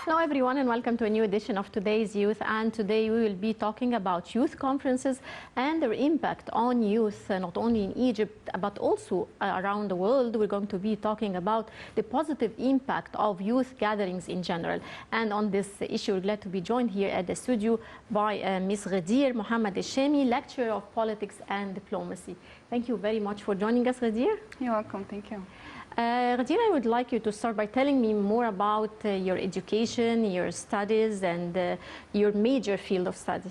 Hello everyone and welcome to a new edition of Today's Youth, and today we will be talking about youth conferences and their impact on youth, not only in Egypt but also around the world. We're going to be talking about the positive impact of youth gatherings in general. And on this issue, we're glad to be joined here at the studio by Ms. Ghadir Mohammed Eshami, Lecturer of Politics and Diplomacy. Thank you very much for joining us, Ghadir. You're welcome, thank you. Ghadir, I would like you to start by telling me more about your education, your studies, and your major field of study.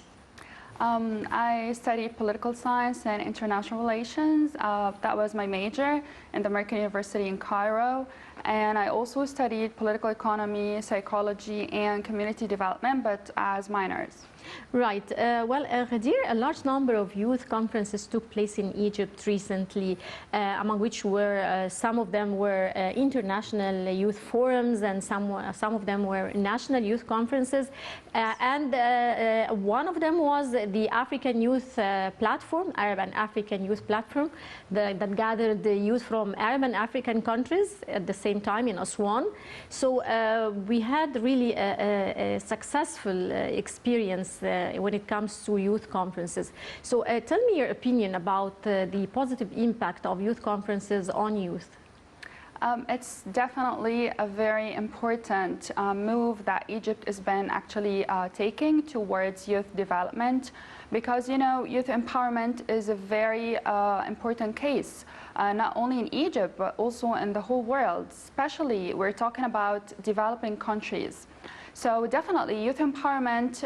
I studied political science and international relations. That was my major in the American University in Cairo. And I also studied political economy, psychology, and community development, but as minors. Right. Ghadir, a large number of youth conferences took place in Egypt recently, among which were some of them were international youth forums, and some of them were national youth conferences. One of them was the African Youth Platform, Arab and African Youth Platform, that gathered the youth from Arab and African countries at the same time in Aswan. So we had really a successful experience when it comes to youth conferences. So tell me your opinion about the positive impact of youth conferences on youth. It's definitely a very important move that Egypt has been actually taking towards youth development, because, you know, youth empowerment is a very important case, not only in Egypt, but also in the whole world. Especially, we're talking about developing countries. So definitely, youth empowerment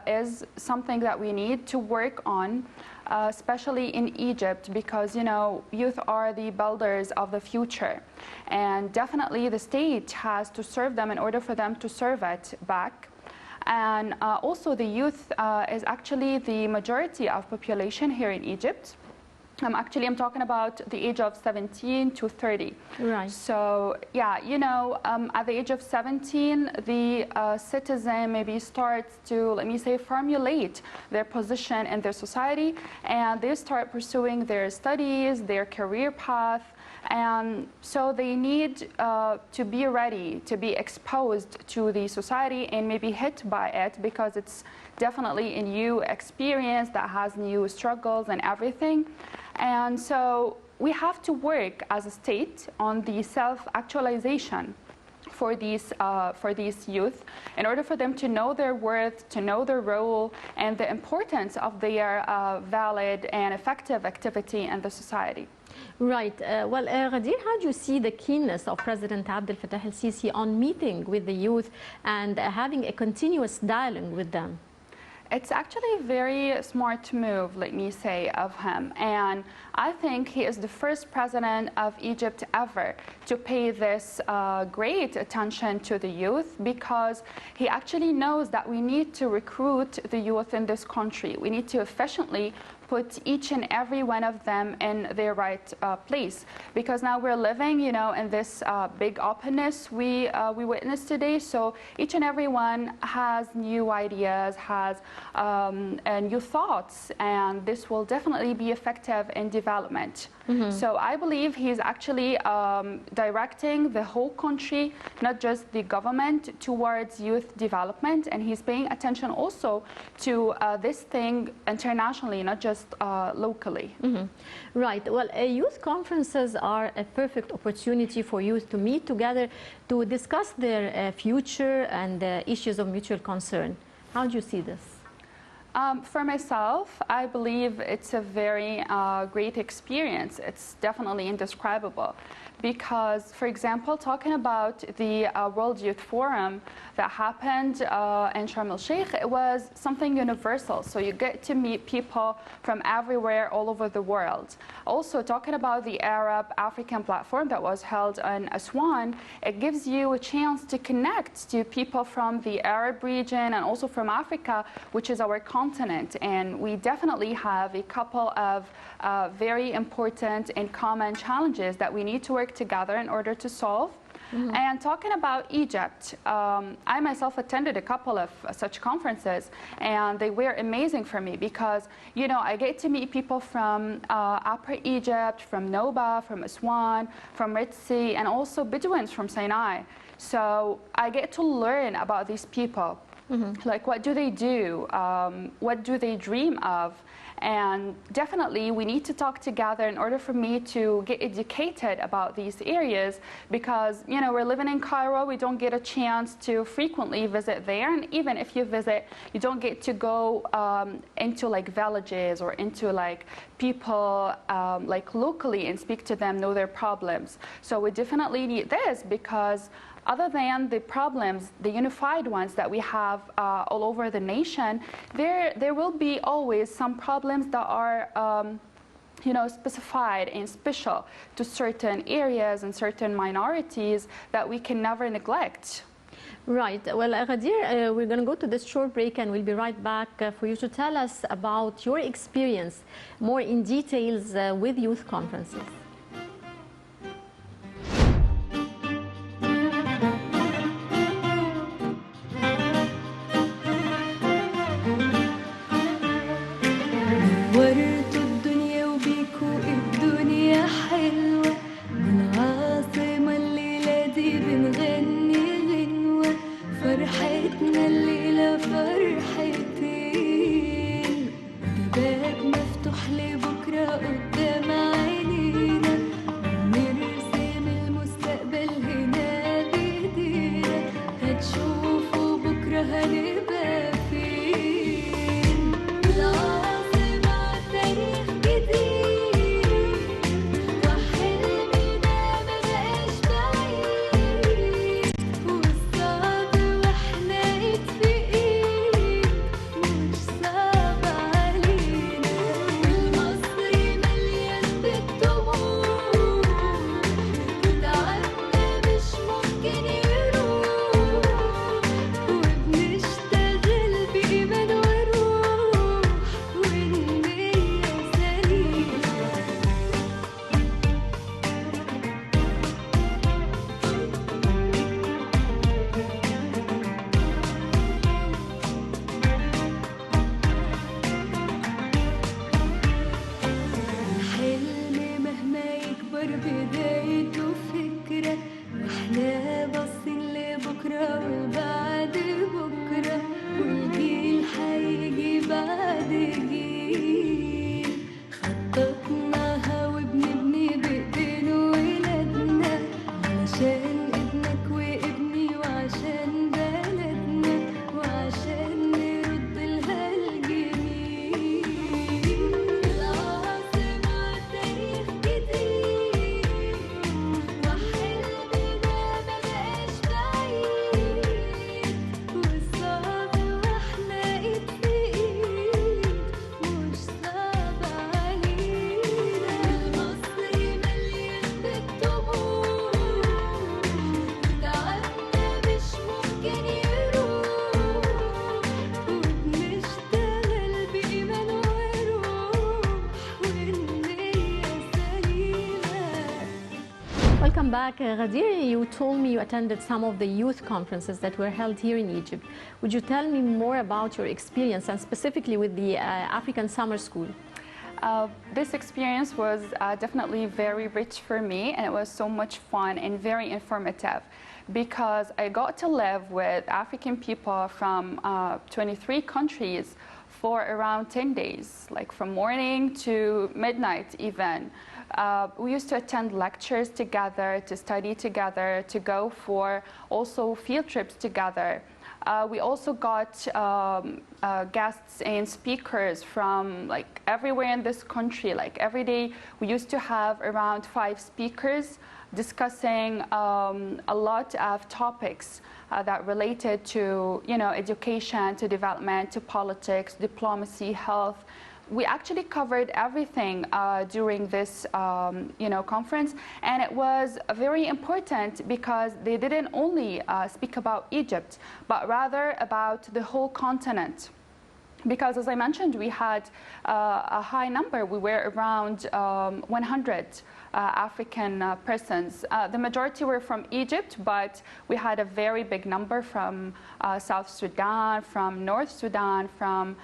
is something that we need to work on, especially in Egypt, because, you know, youth are the builders of the future. And definitely, the state has to serve them in order for them to serve it back. And also, the youth is actually the majority of population here in Egypt. I'm talking about the age of 17 to 30. Right. So, yeah, you know, at the age of 17, the citizen maybe starts to, let me say, formulate their position in their society, and they start pursuing their studies, their career path. And so they need to be ready to be exposed to the society and maybe hit by it, because it's definitely a new experience that has new struggles and everything. And so we have to work as a state on the self-actualization for these youth, in order for them to know their worth, to know their role, and the importance of their valid and effective activity in the society. Right. Ghadir, how do you see the keenness of President Abdel Fattah ElSissi on meeting with the youth and having a continuous dialogue with them? It's actually a very smart move, let me say, of him. And I think he is the first president of Egypt ever to pay this great attention to the youth, because he actually knows that we need to recruit the youth in this country. We need to efficiently put each and every one of them in their right place, because now we're living, you know, in this big openness we witness today. So each and every one has new ideas, has new thoughts, and this will definitely be effective in development. Mm-hmm. So I believe he's actually directing the whole country, not just the government, towards youth development, and he's paying attention also to this thing internationally, not just locally. Mm-hmm. Right. Well, youth conferences are a perfect opportunity for youth to meet together to discuss their future and issues of mutual concern. How do you see this? For myself, I believe it's a very great experience. It's definitely indescribable, because, for example, talking about the World Youth Forum that happened in Sharm el-Sheikh, it was something universal. So you get to meet people from everywhere, all over the world. Also, talking about the Arab African platform that was held in Aswan, it gives you a chance to connect to people from the Arab region and also from Africa, which is our continent. And we definitely have a couple of very important and common challenges that we need to work together in order to solve. And talking about Egypt, I myself attended a couple of such conferences, and they were amazing for me because, you know, I get to meet people from Upper Egypt, from Noba, from Aswan, from Red Sea, and also Bedouins from Sinai. So I get to learn about these people. Like, what do they do? What do they dream of? And definitely we need to talk together in order for me to get educated about these areas, because, you know, we're living in Cairo, we don't get a chance to frequently visit there, and even if you visit, you don't get to go into like villages or into like people like locally and speak to them, know their problems. So we definitely need this, because other than the problems, the unified ones that we have all over the nation, there will be always some problems that are you know, specified and special to certain areas and certain minorities that we can never neglect. Right. Well, Ghadir, we're going to go to this short break and we'll be right back for you to tell us about your experience more in details with youth conferences. Welcome back, Ghadir. You told me you attended some of the youth conferences that were held here in Egypt. Would you tell me more about your experience, and specifically with the African Summer School? This experience was definitely very rich for me, and it was so much fun and very informative, because I got to live with African people from 23 countries for around 10 days, like from morning to midnight even. We used to attend lectures together, to study together, to go for also field trips together. We also got guests and speakers from like everywhere in this country. Like every day we used to have around 5 speakers discussing a lot of topics that related to, you know, education, to development, to politics, diplomacy, health. We actually covered everything during this you know, conference, and it was very important because they didn't only speak about Egypt, but rather about the whole continent. because, as I mentioned, we had a high number. We were around 100 African persons. The majority were from Egypt, but we had a very big number from South Sudan, from North Sudan, from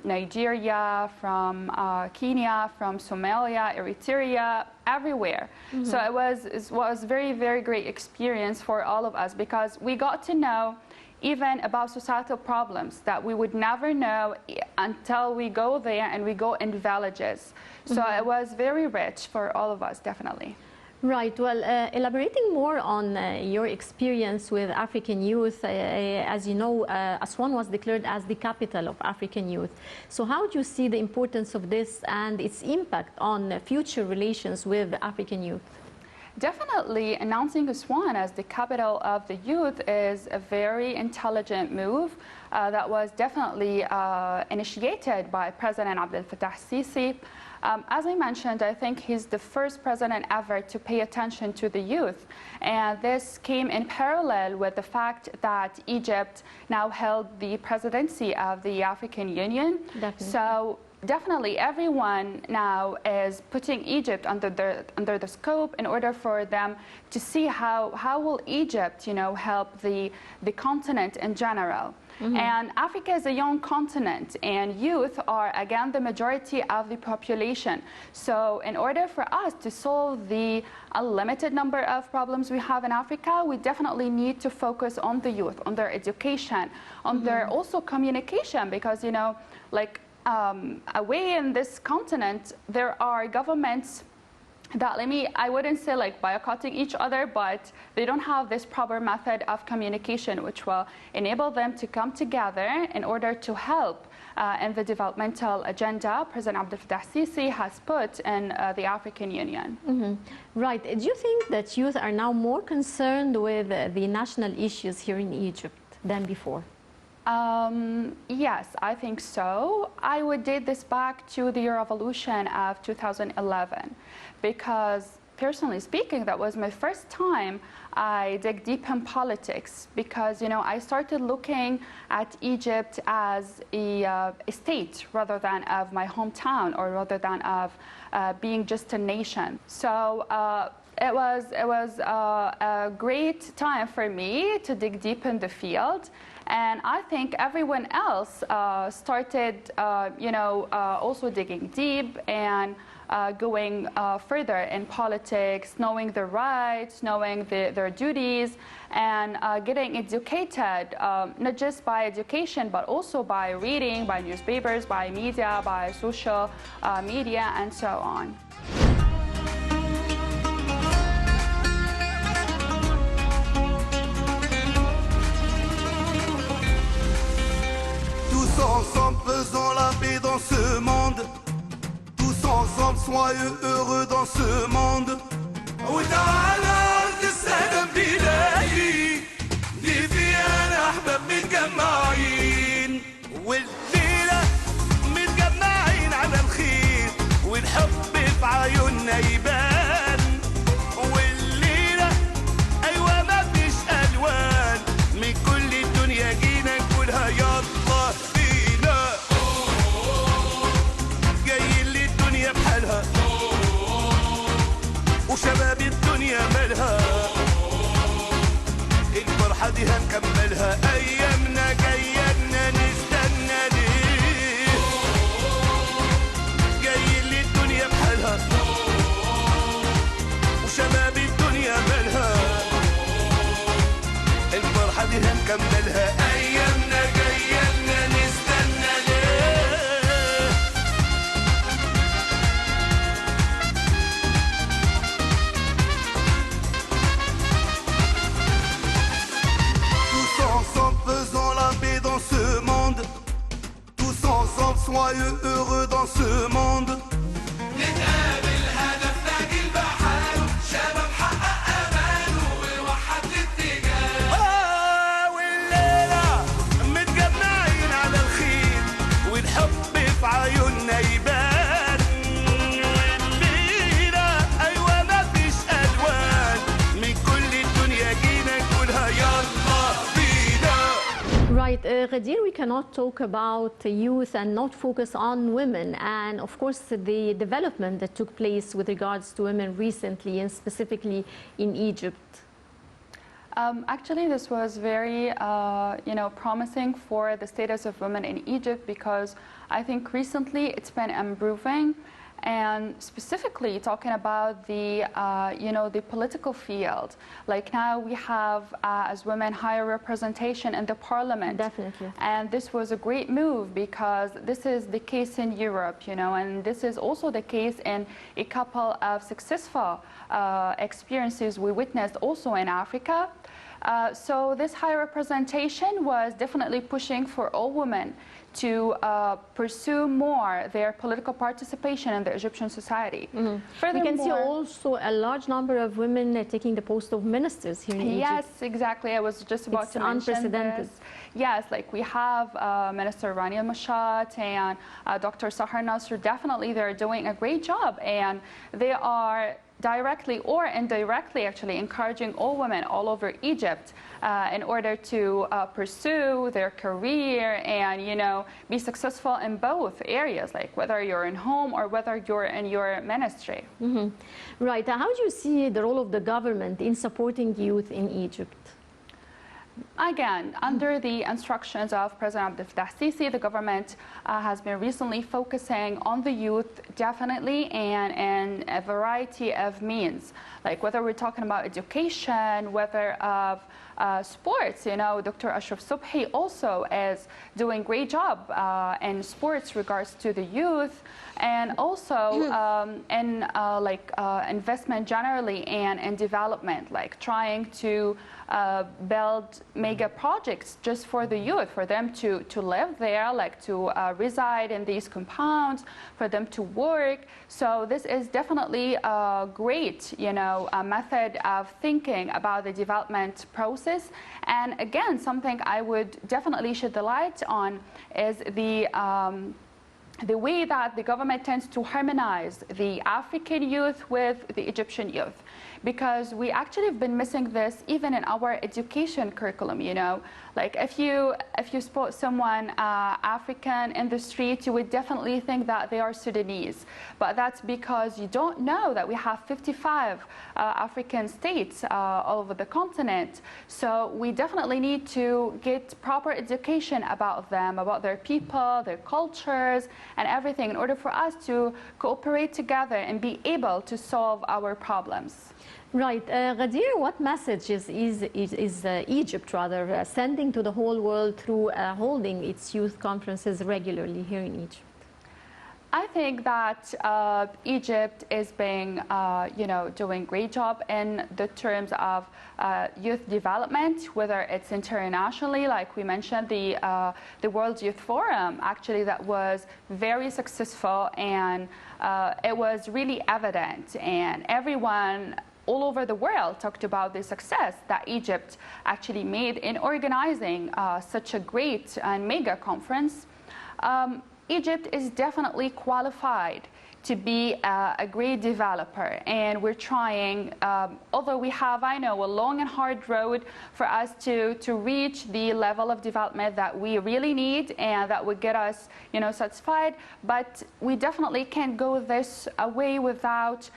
Nigeria, from Kenya, from Somalia, Eritrea, everywhere. So it was very, very great experience for all of us, because we got to know even about societal problems that we would never know until we go there and we go in villages. So it was very rich for all of us, definitely. Right. Well, elaborating more on your experience with African youth, as you know, Aswan was declared as the capital of African youth. So how do you see the importance of this and its impact on future relations with African youth? Definitely, announcing Aswan as the capital of the youth is a very intelligent move that was definitely initiated by President Abdel ElSissi. As I mentioned, I think he's the first president ever to pay attention to the youth. And this came in parallel with the fact that Egypt now held the presidency of the African Union. Definitely. So definitely everyone now is putting Egypt under the scope in order for them to see how will Egypt, help the continent in general. And Africa is a young continent, and youth are, again, the majority of the population. So in order for us to solve the unlimited number of problems we have in Africa, we definitely need to focus on the youth, on their education, on their also communication, because, away in this continent, there are governments that, I wouldn't say like boycotting each other, but they don't have this proper method of communication, which will enable them to come together in order to help in the developmental agenda President Abdel ElSissi has put in the African Union. Right. Do you think that youth are now more concerned with the national issues here in Egypt than before? Yes, I think so. I would date this back to the revolution of 2011, because personally speaking, that was my first time I dig deep in politics, because I started looking at Egypt as a state rather than of my hometown, or rather than of being just a nation. So it was a great time for me to dig deep in the field. And I think everyone else started, also digging deep and going further in politics, knowing their rights, knowing their duties, and getting educated, not just by education, but also by reading, by newspapers, by media, by social media, and so on. Ensemble faisons la paix dans ce monde. Tous ensemble soyeux heureux dans ce monde. وتعالى السلام بلاقي دي فيها احباب متجمعين والليله متجمعين على الخير والحب في عيوننا يبان والليله ايوه ما فيش الوان من كل الدنيا جينا نقولها يلا وشباب الدنيا مالها الفرحة دي هنكملها أيامنا جاية لنا نستنى ليه جايين للدنيا بحالها وشباب الدنيا مالها الفرحة دي هنكملها أيامنا جاية لنا نستنى ليه soyeux heureux dans ce monde. نتقابل هدفنا البحار شباب حقق أمانه ووحد الاتجاه. والليلة متجمعين على الخير والحب في عيوننا يبان. والليلة أيوة ما فيش ألوان من كل الدنيا جينا نقولها يلا بينا. Right, Ghadir, we cannot talk about youth and not focus on women, and of course the development that took place with regards to women recently, and specifically in Egypt. Actually, this was very, promising for the status of women in Egypt, because I think recently it's been improving. And specifically talking about the, the political field, like now we have, as women, higher representation in the parliament. Definitely. And this was a great move, because this is the case in Europe, and this is also the case in a couple of successful experiences we witnessed also in Africa. So this high representation was definitely pushing for all women to pursue more their political participation in the Egyptian society. We can see also a large number of women taking the post of ministers here in Egypt. Yes, exactly. I was just about to mention unprecedented. this. Yes, like we have Minister Rania Mashat and Dr. Sahar Nasr. Definitely, they're doing a great job, and they are directly or indirectly actually encouraging all women all over Egypt in order to pursue their career and be successful in both areas, like whether you're in home or whether you're in your ministry. Right. How do you see the role of the government in supporting youth in Egypt? Again, under the instructions of President Abdel ElSissi, the government has been recently focusing on the youth, definitely, and in a variety of means, like whether we're talking about education, whether of sports. Dr. Ashraf Subhi also is doing a great job in sports regards to the youth, and also in investment generally and in development, like trying to build mega projects just for the youth, for them to live there, like to reside in these compounds, for them to work. So this is definitely a great, a method of thinking about the development process. And again, something I would definitely shed the light on is the way that the government tends to harmonize the African youth with the Egyptian youth, because we actually have been missing this even in our education curriculum. Like if you spot someone African in the street, you would definitely think that they are Sudanese, but that's because you don't know that we have 55 African states all over the continent. So we definitely need to get proper education about them, about their people, their cultures, and everything, in order for us to cooperate together and be able to solve our problems. Right. Ghadir, what message is Egypt sending to the whole world through holding its youth conferences regularly here in Egypt? I think that Egypt is being, doing a great job in the terms of youth development, whether it's internationally, like we mentioned, the World Youth Forum, actually, that was very successful, and it was really evident, and everyone all over the world talked about the success that Egypt actually made in organizing such a great and mega conference. Egypt is definitely qualified to be a great developer, and we're trying, although we have, I know, a long and hard road for us to reach the level of development that we really need and that would get us, satisfied, but we definitely can't go this way without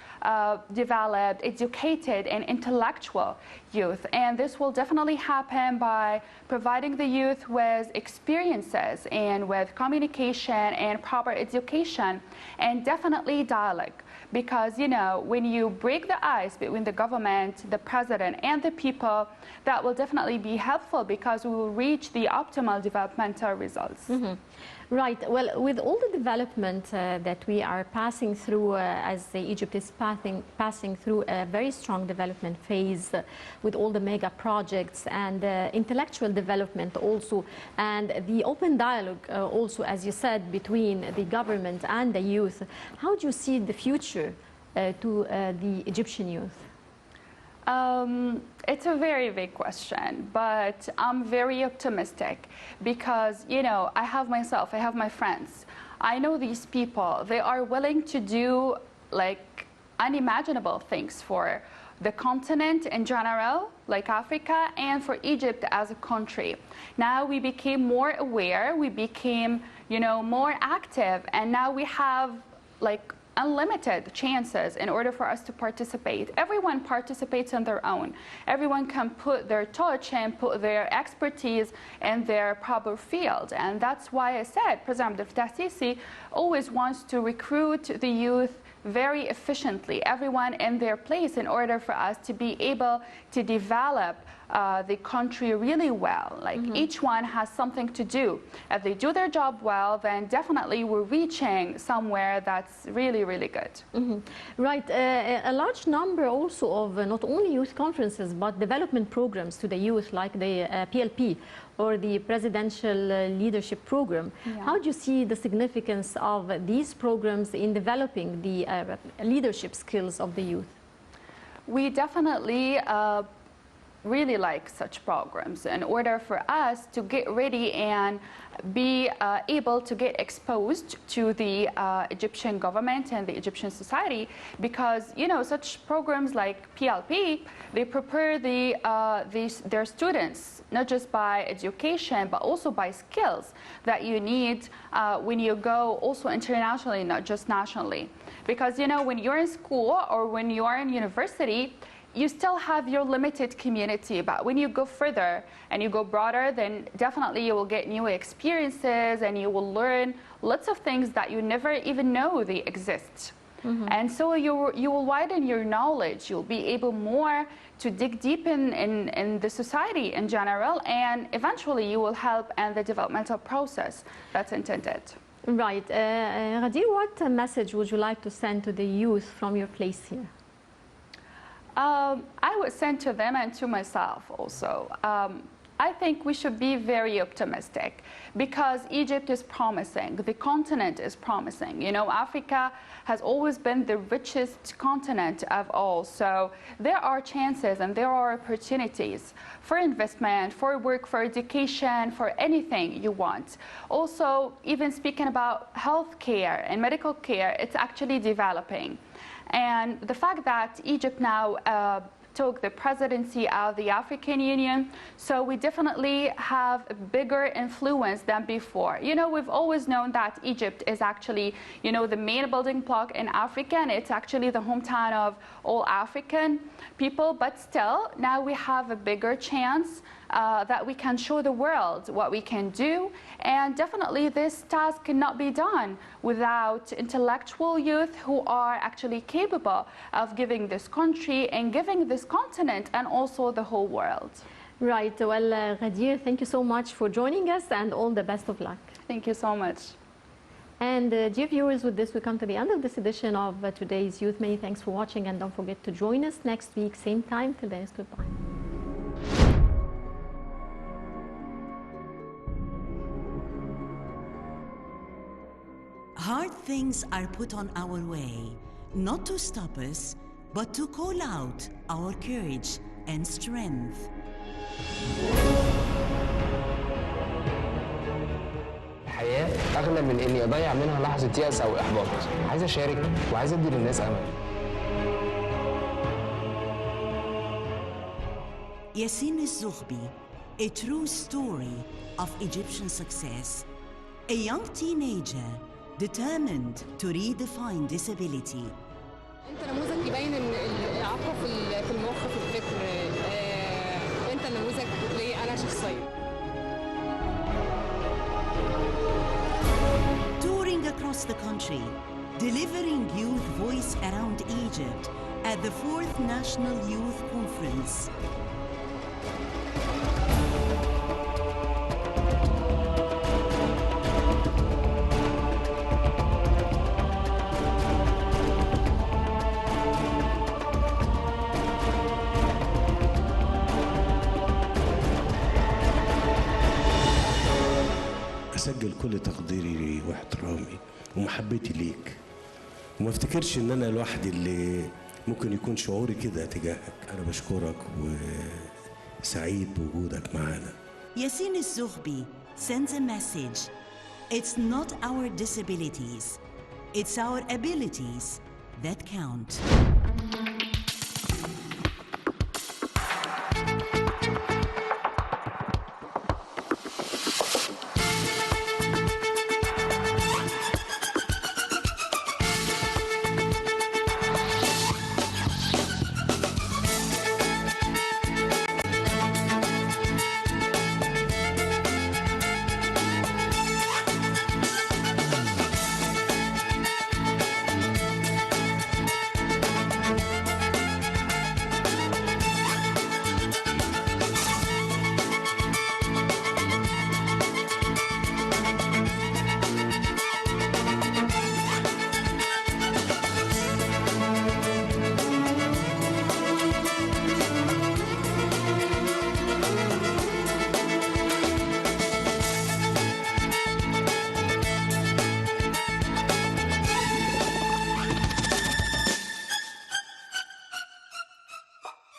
developed, educated, and intellectual youth. And this will definitely happen by providing the youth with experiences and with communication and proper education, and definitely dialogue. Because, when you break the ice between the government, the president, and the people, that will definitely be helpful, because we will reach the optimal developmental results. Right. Well, with all the development that we are passing through, as Egypt is passing through a very strong development phase, with all the mega projects and intellectual development also, and the open dialogue also, as you said, between the government and the youth, how do you see the future to the Egyptian youth? It's a very big question, but I'm very optimistic, because, I have my friends. I know these people. They are willing to do like unimaginable things for the continent in general, like Africa, and for Egypt as a country. Now we became more aware, we became, more active, and now we have like unlimited chances in order for us to participate. Everyone participates on their own. Everyone can put their touch and put their expertise in their proper field. And that's why I said President Abdel Fattah ElSissi always wants to recruit the youth very efficiently, everyone in their place, in order for us to be able to develop the country really well. Like each one has something to do. If they do their job well, then definitely we're reaching somewhere that's really, really good. Right. A large number also of not only youth conferences, but development programs to the youth, like the PLP or the Presidential Leadership Program. Yeah. How do you see the significance of these programs in developing the leadership skills of the youth? We definitely really like such programs in order for us to get ready and be able to get exposed to the Egyptian government and the Egyptian society, because such programs like PLP, they prepare their students not just by education but also by skills that you need when you go also internationally, not just nationally. Because when you're in school or when you are in university, you still have your limited community, but when you go further and you go broader, then definitely you will get new experiences and you will learn lots of things that you never even know they exist. And so you will widen your knowledge. You'll be able more to dig deep in the society in general, and eventually you will help in the developmental process that's intended. Right. Ghadir, what message would you like to send to the youth from your place here? I would send to them and to myself also. I think we should be very optimistic because Egypt is promising, the continent is promising. Africa has always been the richest continent of all. So there are chances and there are opportunities for investment, for work, for education, for anything you want. Also, even speaking about health care and medical care, it's actually developing. And the fact that Egypt now took the presidency of the African Union, so we definitely have a bigger influence than before. We've always known that Egypt is actually, the main building block in Africa, and it's actually the hometown of all African people, but still, now we have a bigger chance that we can show the world what we can do, and definitely this task cannot be done without intellectual youth who are actually capable of giving this country and giving this continent and also the whole world. Right. Well, Ghadir, thank you so much for joining us and all the best of luck. Thank you so much. And dear viewers, with this we come to the end of this edition of today's Youth. Many thanks for watching, and don't forget to join us next week, same time. Till then, goodbye. Hard things are put on our way, not to stop us, but to call out our courage and strength. الحياة أغلى من إني أضيع منها لحظة يأس أو إحباط. عايز أشارك وعايز أدي للناس أمل. Yassine El-Zoghbi, a true story of Egyptian success. A young teenager determined to redefine disability. انت نموذج يبين ان الاعاقه في المخ في الفكر. انت نموذج لي انا شخصيا. Touring across the country, delivering youth voice around Egypt at the 4th National Youth Conference. أسجل كل تقديري واحترامي ومحبتي ليك، وما افتكرش ان انا لوحدي اللي ممكن يكون شعوري كده تجاهك. انا بشكرك وسعيد بوجودك معانا. Yassine El-Zoghbi sends a message. It's not our disabilities, it's our abilities that count.